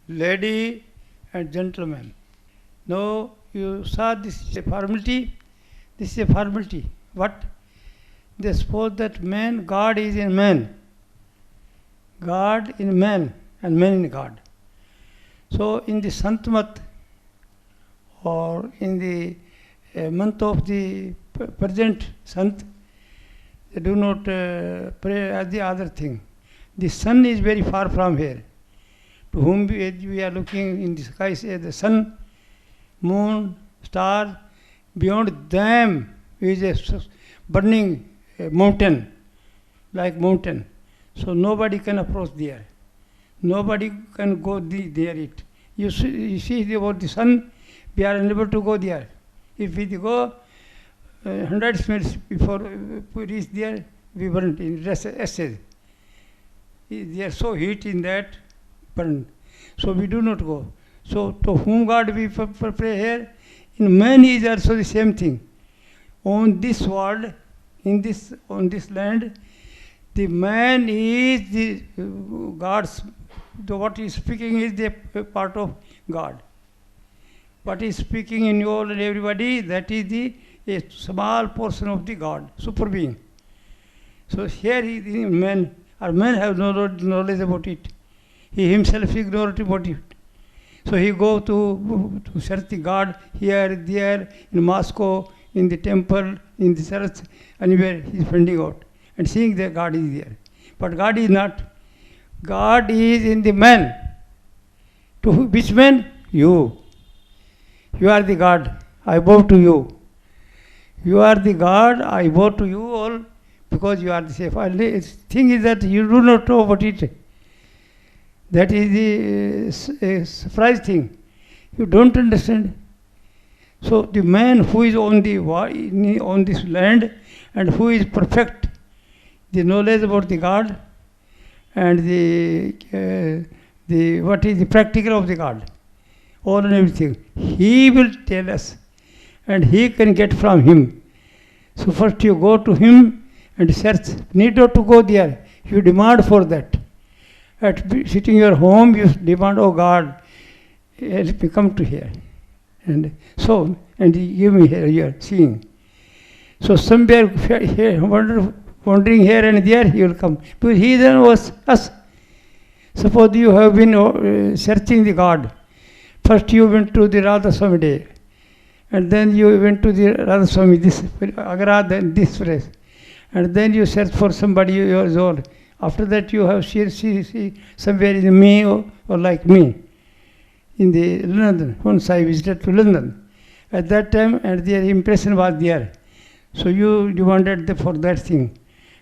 lady and gentleman. Now you saw this is a formality. This is a formality. What? They suppose that man, God is in man. God in man and man in God. So in the Santmat or in the month of the present Sant, they do not pray as the other thing. The sun is very far from here. To whom we are looking in the sky, say the sun, moon, star, beyond them is a burning mountain, like mountain. So nobody can approach there. Nobody can go there it. You see about the sun, we are unable to go there. If we go hundreds minutes before we reach there, we burn in ashes. They are so heat in that burn. So we do not go. So to whom God we pray here? In man is also the same thing. On this world, on this land, the man is the God's. What he is speaking is the part of God. What is speaking in you all and everybody, that is a small portion of the God, super being. So here man have no knowledge about it. He himself ignorant about it. So he go to search the God here, there, in Moscow, in the temple, in the church, anywhere he is finding out and seeing that God is there. But God is not. God is in the man. To which man? You. You are the God. I bow to you. You are the God. I bow to you all because you are the safe. The thing is that you do not know about it. That is the surprise thing. You don't understand. So the man who is on this land and who is perfect, the knowledge about the God and the what is the practical of the God, all and everything, he will tell us, and he can get from him. So first you go to him and search. Need not to go there. You demand for that. At sitting your home, you demand, oh God, help me come to here. And so, and you give me here, you are seeing. So somewhere here, wandering here and there, he will come. Because he then was us. Suppose you have been searching the God. First you went to the Radha Swami day. And then you went to the Radha Swami, this Agra, then this place. And then you search for somebody your own. After that you have see somewhere in me or like me. In the London, once I visited to London. At that time, and their impression was there. So you demanded for that thing.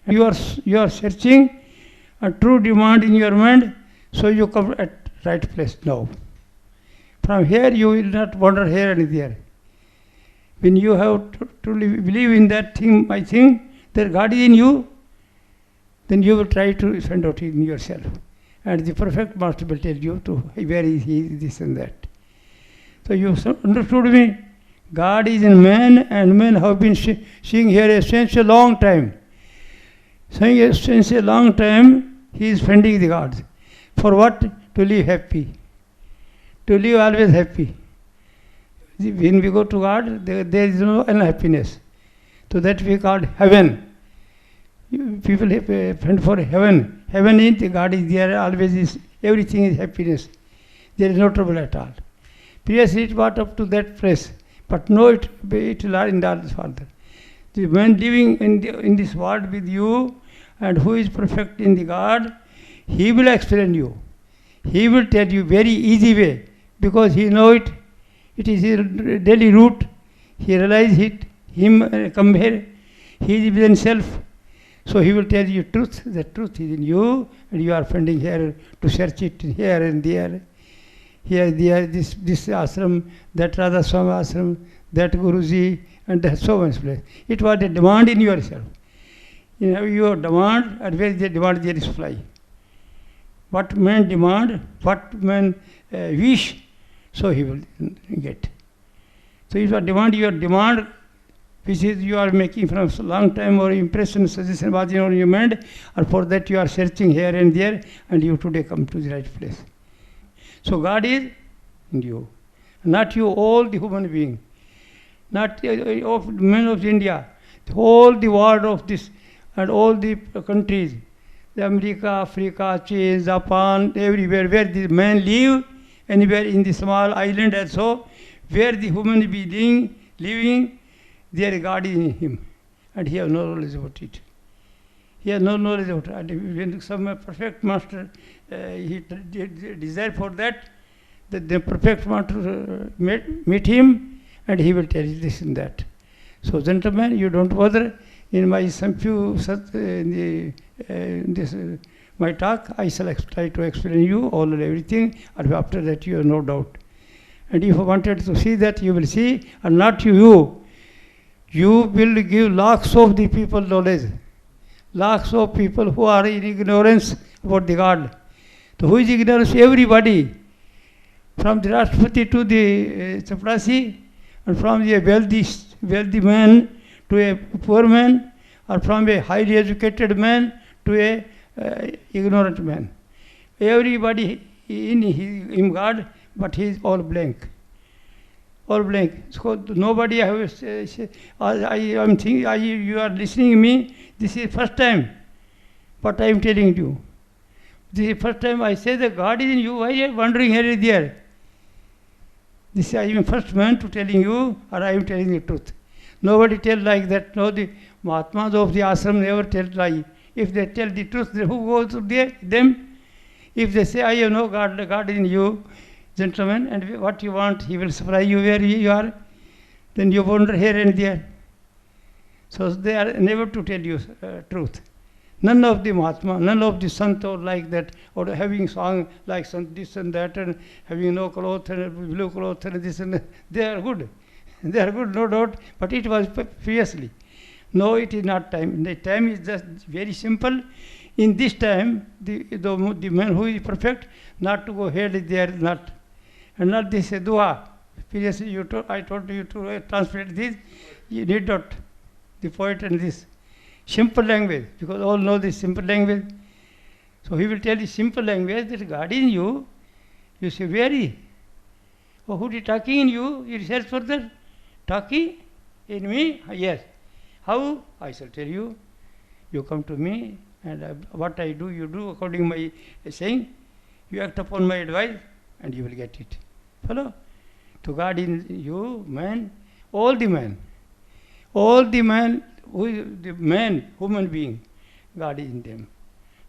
You are searching a true demand in your mind, so you come at right place now. From here you will not wander here and there. When you have to truly believe in that thing, my thing, that God is in you, then you will try to find out in yourself. And the perfect master will tell you to where is he, this and that. So you understood me? God is in man, and men have been seeing here since a long time. Since a long time, he is finding the God. For what? To live happy. To live always happy. When we go to God, there is no unhappiness. So that we call heaven. People friend for heaven. Heaven is the God is there, always is, everything is happiness. There is no trouble at all. Previously it was up to that place, but no, it will indulge further. The man living in this world with you and who is perfect in the God, he will explain you. He will tell you very easy way because he know it. It is his daily route. He realize it. Him come here. He is within self. So he will tell you truth. The truth is in you, and you are finding here to search it here and there. Here, there, this ashram, that Radha Swami ashram, that Guruji, and that so much place. It was a demand in yourself. You have your demand, and where is the demand, there is fly. What man demand, what man wish, so he will get. So if you demand your demand, which is you are making from a long time, or impression, suggestion was in your mind, or for that you are searching here and there, and you today come to the right place. So God is in you, not you, all the human being, not of men of India, all the world of this, and all the countries, the America, Africa, China, Japan, everywhere where the men live, anywhere in the small island also, where the human being living, there God is in him, and he has no knowledge about it. He has no knowledge about it. And when some perfect master, he desire for that, the perfect master meet him, and he will tell you this and that. So, gentlemen, you don't bother. In my some few my talk, I shall try to explain you all and everything, and after that you have no doubt. And if you wanted to see that, you will see, and not you. You will give lakhs of the people knowledge, lakhs of people who are in ignorance about the God. So who is ignorance? Everybody, from the Rashtrapati to the Chaprasi, and from the wealthy man to a poor man, or from a highly educated man to a ignorant man. Everybody in God, but he is all blank. All blank. So nobody has. I am thinking. You are listening to me. This is first time. What I am telling you. This is first time I say that God is in you. Why are you wondering here and there? This is I am first man to telling you, or I am telling the truth. Nobody tell like that. No, the Mahatmas of the ashram never tell lie. If they tell the truth, who goes to them? If they say, I have no God, the God is in you, gentlemen, and what you want, he will supply you where you are, then you wander here and there. So they are never to tell you truth. None of the Mahatma, none of the Sant or like that, or having song like this and that, and having no cloth and blue cloth and this and that. They are good. They are good, no doubt, but it was previously. No, it is not time. The time is just very simple. In this time, the man who is perfect, not to go ahead, they are not. And not this dua. Previously, I told you to translate this. You need not. The poet and this. Simple language, because all know this simple language. So he will tell you simple language that God is in you. You say, where is he? Oh, who is talking in you? You research further. Talking in me? Yes. How? I shall tell you. You come to me, and what I do, you do according to my saying. You act upon my advice, and you will get it. Follow? To God in you, man, all the man, who is the man, human being, God is in them.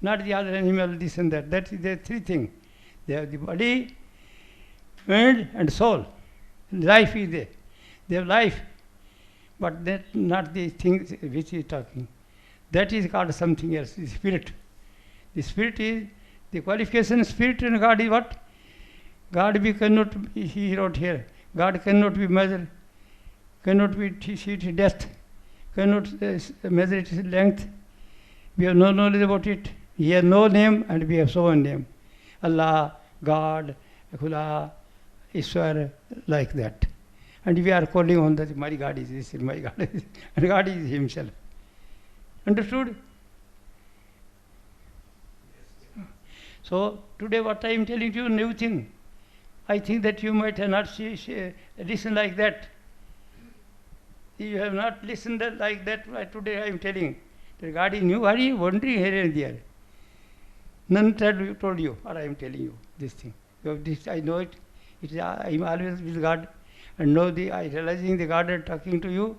Not the other animal, this and that. That is the three things. They have the body, mind, and soul. Life is there. They have life, but that not the things which he is talking. That is called something else, the spirit. The spirit is the qualification. Spirit and God is what? God we cannot be, he wrote here. God cannot be measured, cannot be see its depth, cannot measure its length. We have no knowledge about it. He has no name, and we have so one name. Allah, God, Khula, Ishwar, like that. And we are calling on that my God is this, my God is this, and God is himself. Understood? So today what I am telling you, new thing. I think that you might have not listen like that. You have not listened like that. Today I am telling. That God is new. Why are you wandering here and there? None told you, or I am telling you this thing. This I know it. I am always with God, and know I realizing the God is talking to you.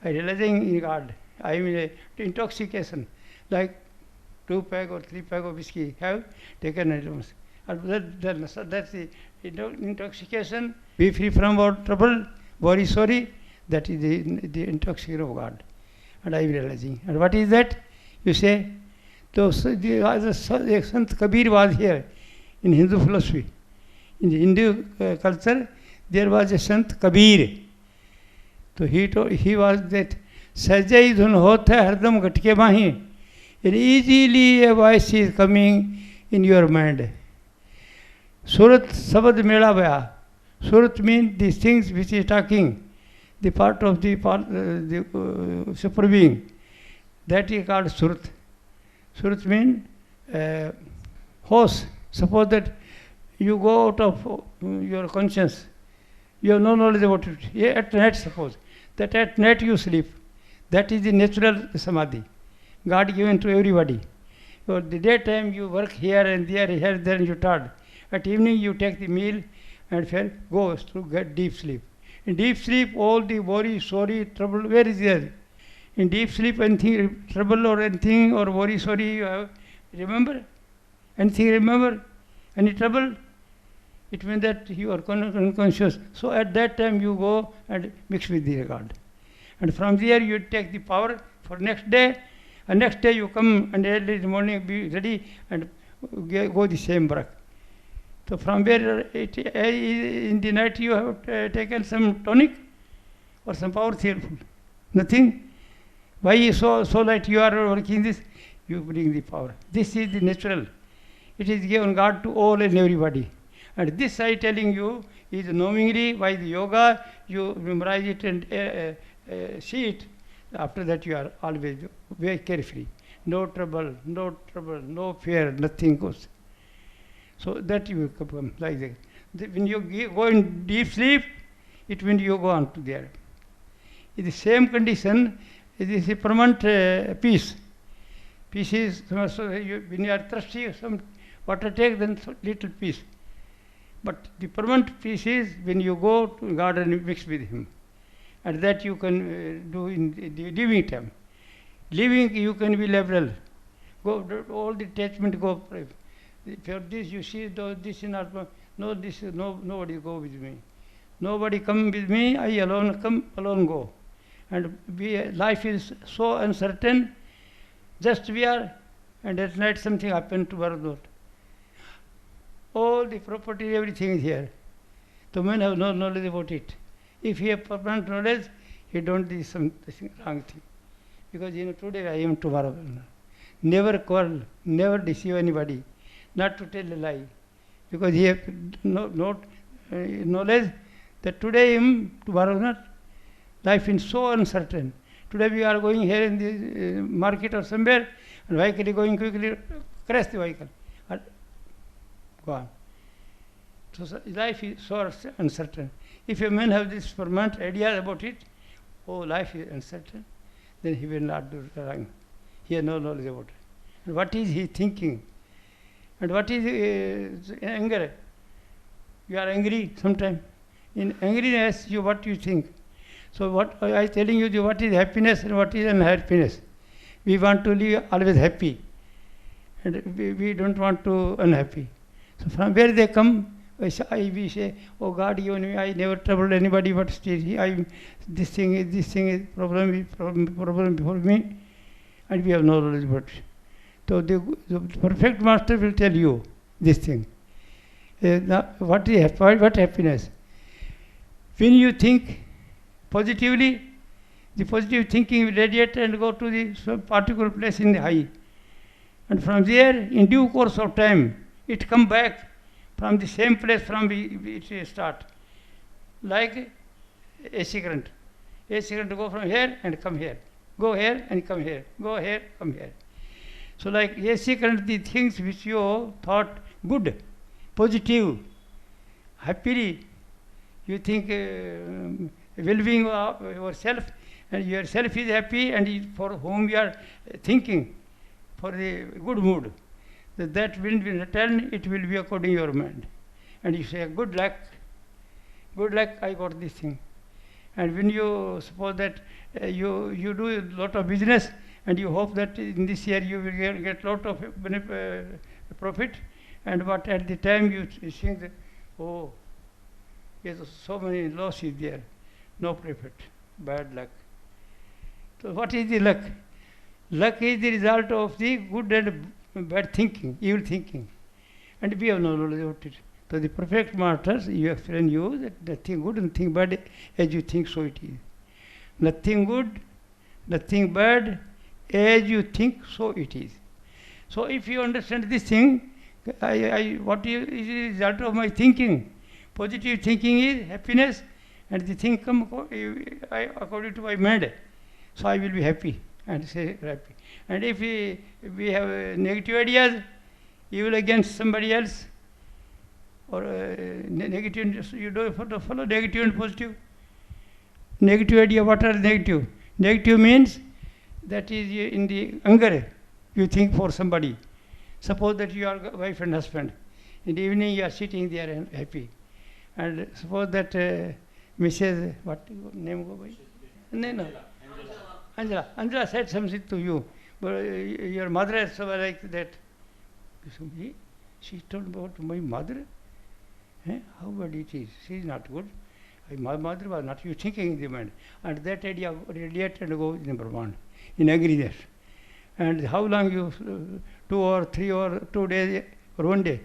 I realizing in God. I am in a intoxication, like 2 pack or 3 pack of whiskey have taken at once. And that's the intoxication. Be free from our trouble. Very sorry. That is the intoxication of God. And I am realizing. And what is that? You say, the Sant Kabir was here in Hindu philosophy. In the Hindu culture, there was a Sant Kabir. So he was that Sajai dhun hota hardam gatke mahi. And easily a voice is coming in your mind. Surat sabad mela baya. Surat means these things which is talking, the part of the super being. That is called Surat. Surat means horse. Suppose that you go out of your conscience. You have no knowledge about it. Yeah, at night, suppose that at night you sleep. That is the natural samadhi. God given to everybody. So the daytime you work here and there, here, there, and you tired. At evening you take the meal and go to get deep sleep. In deep sleep, all the worry, sorry, trouble, where is there? In deep sleep, anything, trouble or anything, or worry, sorry, you have, remember? Anything remember? Any trouble? It means that you are unconscious. So at that time you go and mix with the God. And from there you take the power for next day. And next day you come and early in the morning be ready and go the same work. So from where in the night you have taken some tonic or some power theorem? Nothing. Why so late you are working this? You bring the power. This is the natural. It is given God to all and everybody. And this I telling you is knowingly by the yoga, you memorize it and see it. After that you are always very carefree. No trouble, no fear, nothing goes. So that you become like that. When you go in deep sleep, it means you go on to there. In the same condition, it is a permanent peace. Peace is, so when you are thirsty, some water take, then little peace. But the permanent peace is when you go to God and mix with Him. And that you can do in the living time. Living, you can be liberal. Go, all the attachment go. For this, you see, this is not, no, this is, no, nobody go with me. Nobody come with me, I alone come, alone go. And life is so uncertain, just we are, and at night something happened to Bharadwaj. All the property, everything is here. The man have no knowledge about it. If he have permanent knowledge, he don't do some wrong thing. Because today I am tomorrow. Never quarrel, never deceive anybody, not to tell a lie. Because he have knowledge that today I am, tomorrow not. Life is so uncertain. Today we are going here in the market or somewhere, and vehicle is going quickly, crash the vehicle. Gone. So life is so uncertain. If a man have this permanent idea about it, oh, life is uncertain, then he will not do wrong. He has no knowledge about it. And what is he thinking? And what is anger? You are angry sometimes. In angriness, what you think. So what I telling you, what is happiness and what is unhappiness. We want to live always happy, and we don't want to unhappy. So from where they come, we say, oh God, given me, I never troubled anybody, but still, this thing is problem before me, and we have no knowledge about it. So the perfect master will tell you this thing. What happiness? When you think positively, the positive thinking will radiate and go to the particular place in the high. And from there, in due course of time, it come back from the same place from which it start. Like AC current. AC current go from here and come here. Go here and come here. Go here, come here. So like AC current, the things which you thought good, positive, happily, you think well-being of yourself, and yourself is happy, and for whom you are thinking for the good mood, that will be returned, it will be according to your mind. And you say, good luck, I got this thing. And when you suppose that you do a lot of business, and you hope that in this year you will get lot of profit, and but at the time you think that, oh, yes, so many losses there, no profit, bad luck. So what is the luck? Luck is the result of the good and bad thinking, evil thinking. And we have no knowledge about it. So the perfect masters, you explain you that nothing good and nothing bad, as you think, so it is. Nothing good, nothing bad, as you think, so it is. So if you understand this thing, what is the result of my thinking? Positive thinking is happiness, and the thing come according to my mind. So I will be happy and say happy. And if we have negative ideas, evil against somebody else, or negative, you don't follow negative and positive. Negative idea, what are negative? Negative means that is in the anger, you think for somebody. Suppose that you are wife and husband. In the evening you are sitting there and happy. And suppose that Mrs. what name go by? No. Angela said something to you. But your mother is so like that. She told about my mother. How bad it is. She is not good. My mother was not. You thinking in the mind. And that idea radiate and go in Brahman. In agreement. And how long you, 2 or 3 or 2 days or 1 day,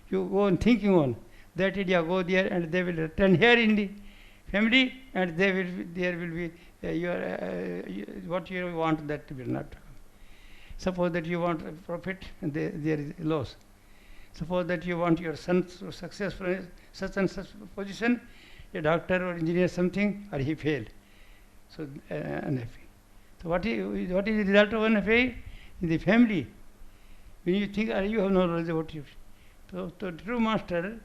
you go on thinking on. That idea go there and they will return here in the family and there will be what you want that will not come. Suppose that you want a profit and there is loss. Suppose that you want your son to successful in such and such position, a doctor or engineer something, or he failed. So unhappy. So what is the result of unhappy? In the family. When you think, you have no knowledge about you. So true master,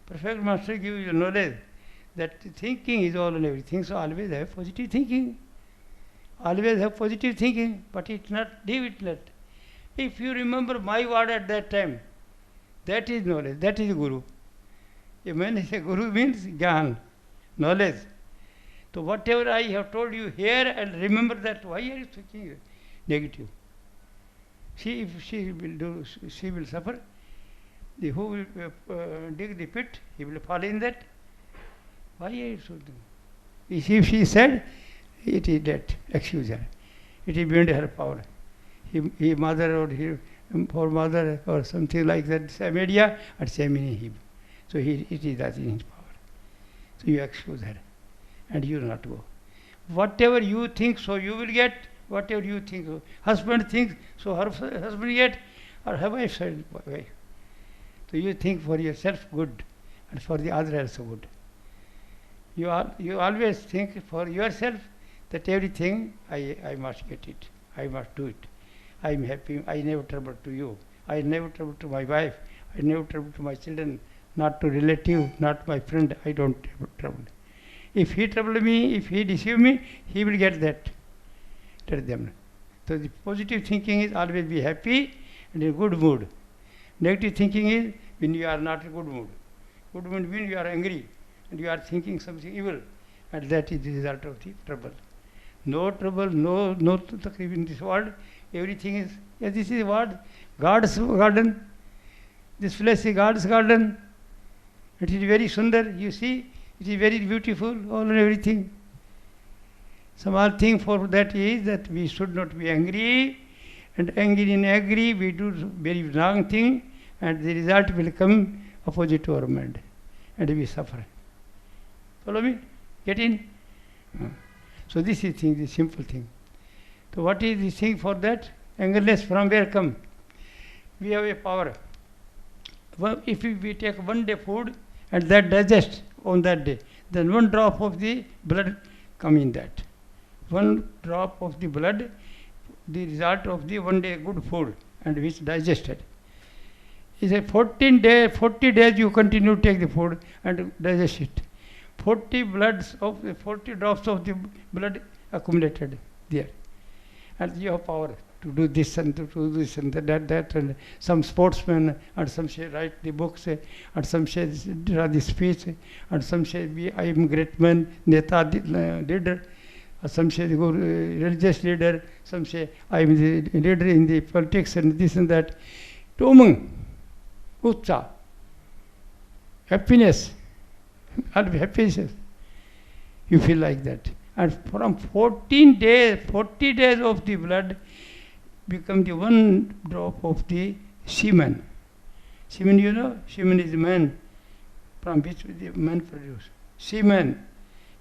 perfect master gives you knowledge that thinking is all and everything. So always have positive thinking. Always have positive thinking, but it's not, leave it not. If you remember my word at that time, that is knowledge, that is Guru. A man is a Guru means Gyan, knowledge. So whatever I have told you here, and remember that, why are you thinking negative? See, if she will suffer. Who will dig the pit, he will fall in that. Why are you so doing? If she said, it is that, excuse her. It is beyond her power. He mother or for mother or something like that, same idea, and same in him. So it is that in his power. So you excuse her, and you will not go. Whatever you think, so you will get. Whatever you think, so husband thinks, so her husband get, or her wife said, wife. So you think for yourself good, and for the other also good. You always think for yourself that everything I must get it, I must do it. I am happy. I never trouble to you. I never trouble to my wife. I never trouble to my children. Not to relative, not my friend. I don't trouble. If he trouble me, if he deceive me, he will get that. Tell them. So the positive thinking is always be happy and in good mood. Negative thinking is when you are not in good mood. Good mood means you are angry and you are thinking something evil, and that is the result of the trouble. No trouble, no taklif in this world. Everything is, this is what? God's garden. This place is God's garden. It is very sundar, you see. It is very beautiful, all and everything. Small thing for that is that we should not be angry, and angry we do very wrong thing, and the result will come opposite to our mind, and we suffer. Follow me? Get in? So this is the simple thing. So what is the thing for that? Angerness from where come? We have a power. Well, if we take 1 day food and that digest on that day, then 1 drop of the blood come in that. 1 drop of the blood, the result of the 1 day good food and which digested. Is a 40 days you continue to take the food and digest it. 40 drops of the blood accumulated there. And you have power to do this and to do this and that, and some sportsmen, and some say write the books, and some say draw the speech, and some say I am great man, neta leader, some say go religious leader, some say I am the leader in the politics and this and that. Tumang, utsa, happiness, happiness. You feel like that. And from 40 days of the blood become the 1 drop of the semen. Semen, you know? Semen is man from which the man produce. Semen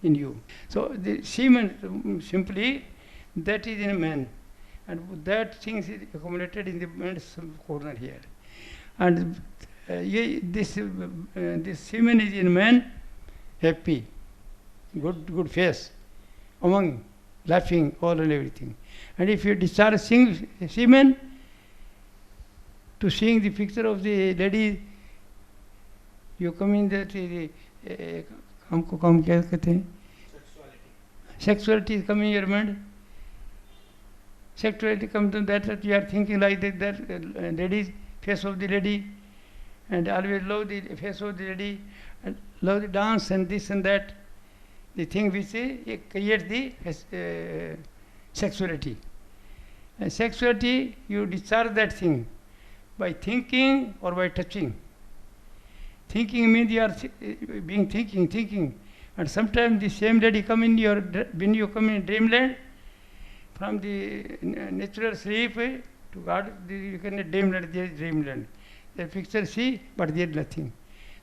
in you. So the semen simply, that is in a man. And that thing is accumulated in the man's corner here. And this semen is in man, happy, good face, among laughing, all and everything. And if you discharge semen to seeing the picture of the lady You come in that हमको हम क्या कहते हैं? Sexuality is coming in your mind. Sexuality comes to that you are thinking like that lady, face of the lady, and always love the face of the lady, and love the dance and this and that. The thing which creates the sexuality. And sexuality, you discharge that thing by thinking or by touching. Thinking means you are being thinking. And sometimes the same lady come in your, when you come in dreamland, from the natural sleep to God, you can dreamland, there is dreamland. The picture see, but there is nothing.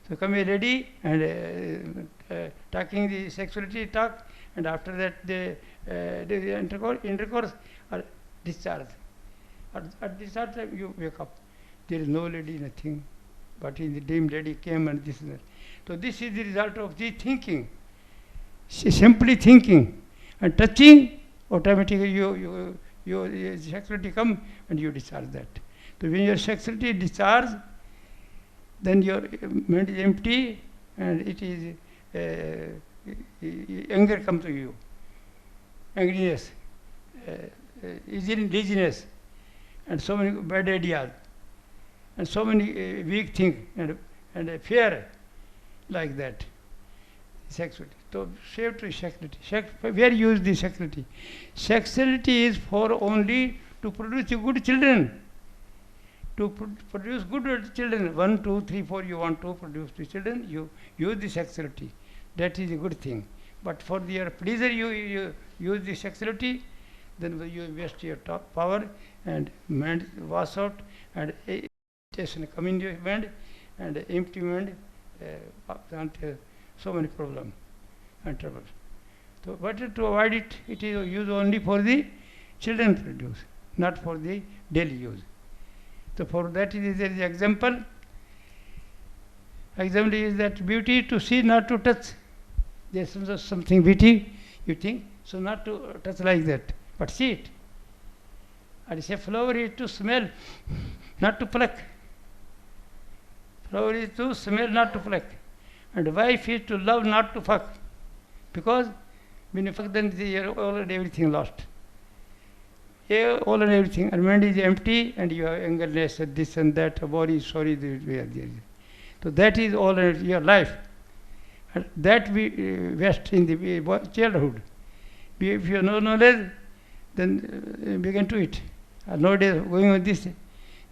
So come here ready and talking the sexuality talk, and after that the intercourse or discharge. At discharge time you wake up. There is no lady, nothing. But in the dream lady came and this and that. So this is the result of the thinking. Simply thinking and touching, automatically your sexuality come and you discharge that. So when your sexuality discharge, then your mind is empty and it is anger come to you, angriness, laziness, and so many bad ideas, and so many weak things, and fear, like that. Sexuality. So save to sexuality. Where use the sexuality? Sexuality is for only to produce good children. To produce good children, 1, 2, 3, 4, you want to produce the children, you use the sexuality. That is a good thing. But for your pleasure, you use the sexuality, then you waste your power and mind wash out, and irritation come in your mind, and empty mind, so many problems and troubles. So better to avoid it. It is used only for the children produce, not for the daily use. So for that there is an example. Example is that beauty to see, not to touch. There is something beauty, you think, so not to touch like that, but see it. And say flower is to smell, not to pluck. Flower is to smell, not to pluck. And wife is to love, not to fuck. Because when you fuck, then you are already everything lost. All and everything. And mind is empty, and you have angerness, and this and that, body is sorry. So that is all your life. And that we waste in the childhood. If you have no knowledge, then begin to it. Nowadays, going on this,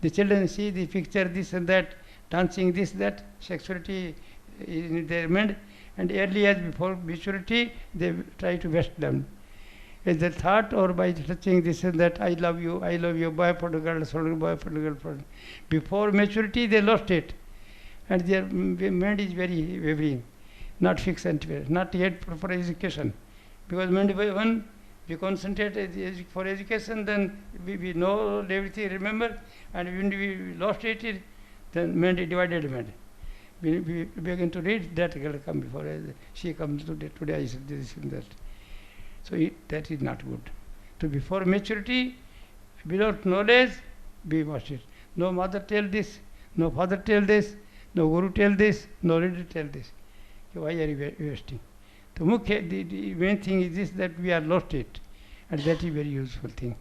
the children see the picture, this and that, dancing, this, that, sexuality in their mind, and early as before maturity, they try to waste them. As the thought or by touching this and that, I love you, boy for the girl, boy for the girl. Before maturity, they lost it. And their mind is very wavering, not fixed and fair, not yet proper education. Because when we concentrate for education, then we know everything, remember, and when we lost it, then mind is divided mind. We begin to read, that girl come before, she comes today I said this and that. So that is not good. So before maturity, without knowledge, we must it. No mother tell this, no father tell this, no guru tell this, no leader tell this. So why are you wasting? The main thing is this, that we are lost it, and that is very useful thing.